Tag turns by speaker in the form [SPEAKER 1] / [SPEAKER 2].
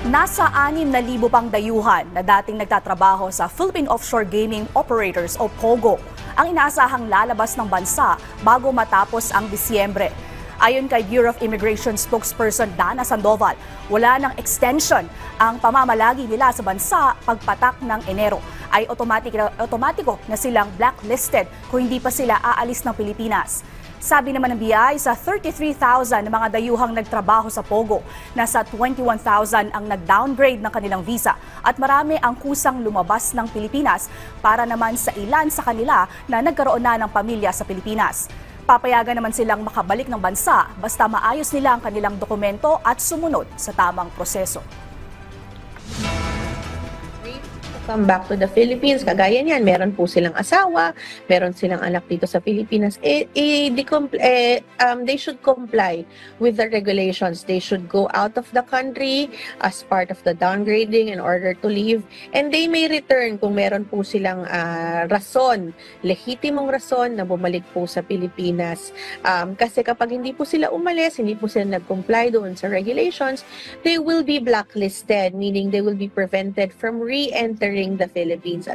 [SPEAKER 1] Nasa 6,000 pang dayuhan na dating nagtatrabaho sa Philippine Offshore Gaming Operators o POGO ang inaasahang lalabas ng bansa bago matapos ang Disyembre. Ayon kay Bureau of Immigration spokesperson Dana Sandoval, wala ng extension ang pamamalagi nila sa bansa pagpatak ng Enero. Ay otomatiko na silang blacklisted kung hindi pa sila aalis ng Pilipinas. Sabi naman ng BI, sa 33,000 na mga dayuhang nagtrabaho sa POGO, nasa 21,000 ang nag-downgrade ng kanilang visa at marami ang kusang lumabas ng Pilipinas para naman sa ilan sa kanila na nagkaroon na ng pamilya sa Pilipinas. Papayagan naman silang makabalik ng bansa basta maayos nila ang kanilang dokumento at sumunod sa tamang proseso.
[SPEAKER 2] Come back to the Philippines, kagaya niyan, meron po silang asawa, meron silang anak dito sa Pilipinas, they should comply with the regulations. They should go out of the country as part of the downgrading in order to leave, and they may return kung meron po silang rason, lehitimong rason na bumalik po sa Pilipinas. Kasi kapag hindi po sila umalis, hindi po sila nag-comply doon sa regulations, they will be blacklisted, meaning they will be prevented from re-entering the Philippines.